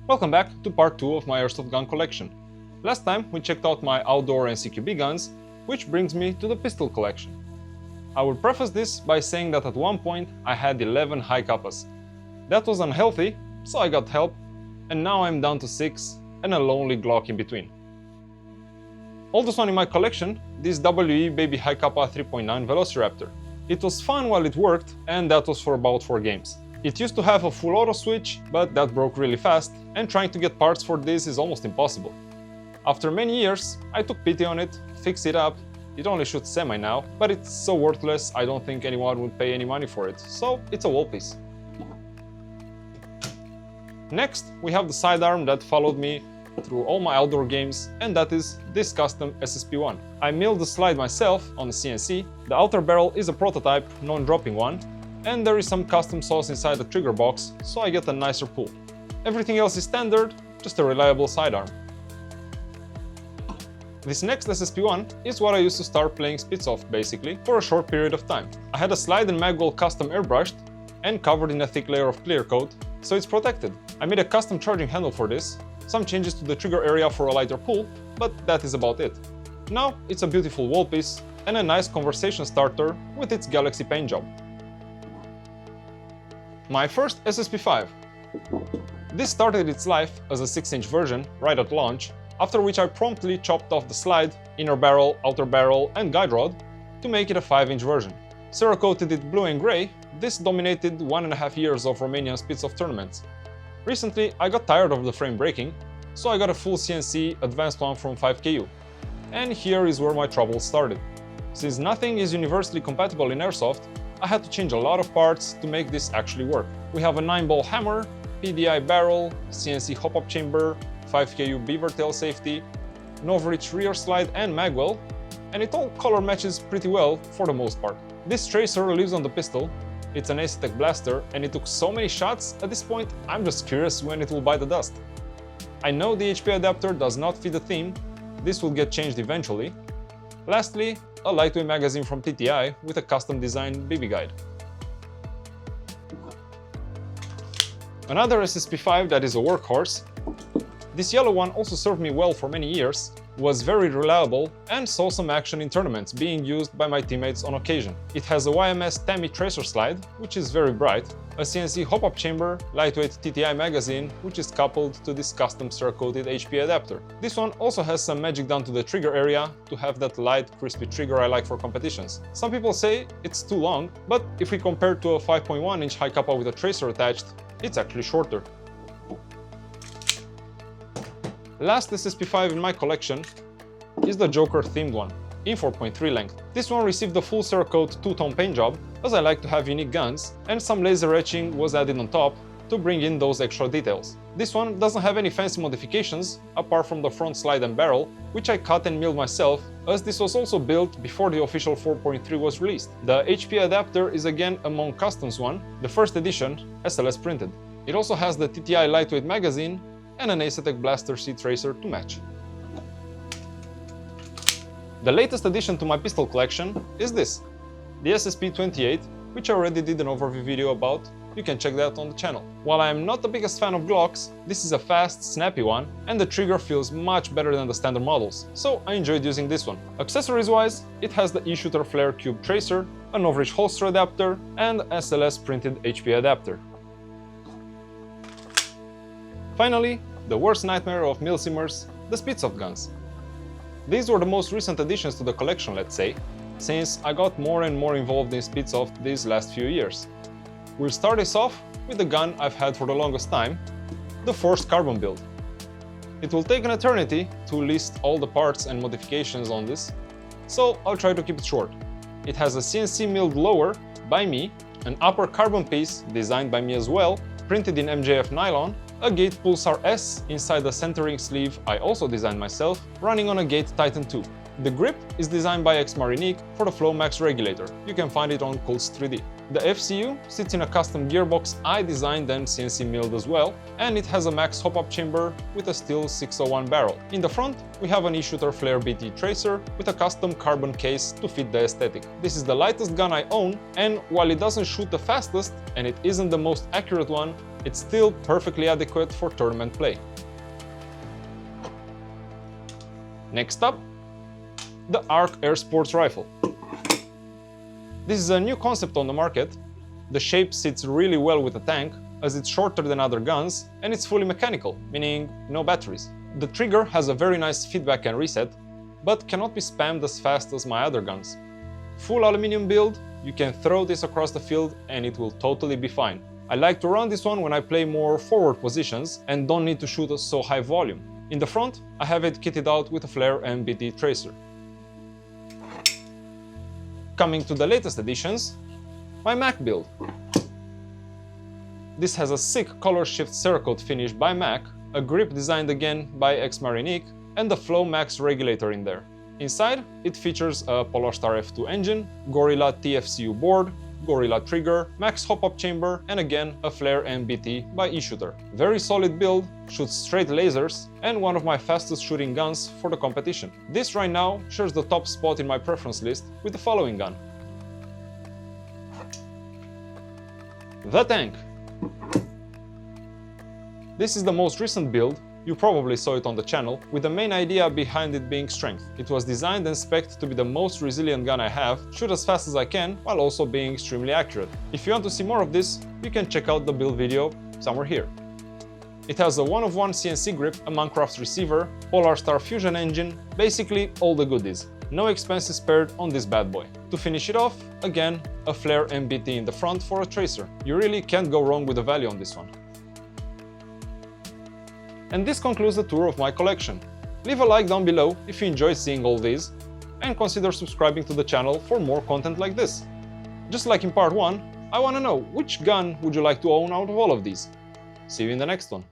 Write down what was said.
Welcome back to part 2 of my airsoft gun collection. Last time we checked out my outdoor and CQB guns, which brings me to the pistol collection. I will preface this by saying that at one point I had 11 high kappas. That was unhealthy, so I got help, and now I'm down to 6 and a lonely Glock in between. Oldest one in my collection, this WE Baby High Kappa 3.9 Velociraptor. It was fun while it worked, and that was for about 4 games. It used to have a full auto switch, but that broke really fast, and trying to get parts for this is almost impossible. After many years, I took pity on it, fixed it up. It only shoots semi now, but it's so worthless I don't think anyone would pay any money for it, so it's a wall piece. Next, we have the sidearm that followed me through all my outdoor games, and that is this custom SSP-1. I milled the slide myself on the CNC, the outer barrel is a prototype, non-dropping one, and there is some custom sauce inside the trigger box, so I get a nicer pull. Everything else is standard, just a reliable sidearm. This next SSP-1 is what I used to start playing Speedsoft basically, for a short period of time. I had a slide and mag wall custom airbrushed and covered in a thick layer of clear coat, so it's protected. I made a custom charging handle for this, some changes to the trigger area for a lighter pull, but that is about it. Now it's a beautiful wall piece and a nice conversation starter with its Galaxy paint job. My first SSP-5. This started its life as a 6-inch version right at launch, after which I promptly chopped off the slide, inner barrel, outer barrel and guide rod to make it a 5-inch version. Cerakoted it blue and grey, this dominated 1.5 years of Romanian Speedsoft tournaments. Recently I got tired of the frame breaking, so I got a full CNC advanced one from 5KU. And here is where my trouble started. Since nothing is universally compatible in airsoft, I had to change a lot of parts to make this actually work. We have a 9-ball hammer, PDI barrel, CNC hop-up chamber, 5KU beaver tail safety, an overreach rear slide and magwell, and it all color matches pretty well for the most part. This tracer lives on the pistol, it's an Asetek blaster, and it took so many shots, at this point I'm just curious when it will bite the dust. I know the HP adapter does not fit the theme, this will get changed eventually. Lastly, a lightweight magazine from TTI with a custom designed BB guide. Another SSP-5 that is a workhorse. This yellow one also served me well for many years, was very reliable and saw some action in tournaments being used by my teammates on occasion. It has a YMS Tami tracer slide, which is very bright, a CNC hop-up chamber, lightweight TTI magazine, which is coupled to this custom Cerakoted HP adapter. This one also has some magic down to the trigger area to have that light, crispy trigger I like for competitions. Some people say it's too long, but if we compare to a 5.1-inch high kappa with a tracer attached, it's actually shorter. Last SSP-5 in my collection is the Joker themed one, in 4.3 length. This one received the full Cerakote 2-tone paint job, as I like to have unique guns, and some laser etching was added on top to bring in those extra details. This one doesn't have any fancy modifications, apart from the front slide and barrel, which I cut and milled myself, as this was also built before the official 4.3 was released. The HP adapter is again a Monk Customs one, the first edition, SLS printed. It also has the TTI lightweight magazine and an Asetek Blaster C tracer to match. The latest addition to my pistol collection is this, the SSP-28, which I already did an overview video about, you can check that on the channel. While I am not the biggest fan of Glocks, this is a fast, snappy one, and the trigger feels much better than the standard models, so I enjoyed using this one. Accessories wise, it has the e-shooter flare cube tracer, an overreach holster adapter, and SLS printed HP adapter. Finally, the worst nightmare of milsimers, the Speedsoft guns. These were the most recent additions to the collection, let's say, since I got more and more involved in Speedsoft these last few years. We'll start this off with the gun I've had for the longest time, the Forged Carbon build. It will take an eternity to list all the parts and modifications on this, so I'll try to keep it short. It has a CNC milled lower by me, an upper carbon piece designed by me as well, printed in MJF nylon, a Gate Pulsar S inside the centering sleeve I also designed myself, running on a Gate Titan 2. The grip is designed by xMarinique for the Flow Max regulator. You can find it on Cults 3D. The FCU sits in a custom gearbox I designed and CNC milled as well, and it has a max hop-up chamber with a steel 601 barrel. In the front, we have an e-shooter flare BT tracer with a custom carbon case to fit the aesthetic. This is the lightest gun I own, and while it doesn't shoot the fastest and it isn't the most accurate one, it's still perfectly adequate for tournament play. Next up, the Ark Air Sports rifle. This is a new concept on the market. The shape sits really well with a tank, as it's shorter than other guns, and it's fully mechanical, meaning no batteries. The trigger has a very nice feedback and reset, but cannot be spammed as fast as my other guns. Full aluminum build, you can throw this across the field and it will totally be fine. I like to run this one when I play more forward positions and don't need to shoot a so high volume. In the front, I have it kitted out with a flare and BT tracer. Coming to the latest additions, my Mac build. This has a sick color shift Cerakote finish by Mac, a grip designed again by xMarinique, and the Flow Max regulator in there. Inside, it features a Polarstar F2 engine, Gorilla TFCU board, Gorilla trigger, max hop-up chamber, and again a flare and BT by eShooter. Very solid build, shoots straight lasers, and one of my fastest shooting guns for the competition. This right now shares the top spot in my preference list with the following gun. The tank. This is the most recent build. You probably saw it on the channel, with the main idea behind it being strength. It was designed and spec'd to be the most resilient gun I have, shoot as fast as I can, while also being extremely accurate. If you want to see more of this, you can check out the build video somewhere here. It has a 1-of-1 CNC grip, a Mancraft receiver, Polarstar Fusion engine, basically all the goodies. No expenses spared on this bad boy. To finish it off, again, a flare and BT in the front for a tracer. You really can't go wrong with the value on this one. And this concludes the tour of my collection. Leave a like down below if you enjoyed seeing all these, and consider subscribing to the channel for more content like this. Just like in part 1, I wanna know which gun would you like to own out of all of these. See you in the next one.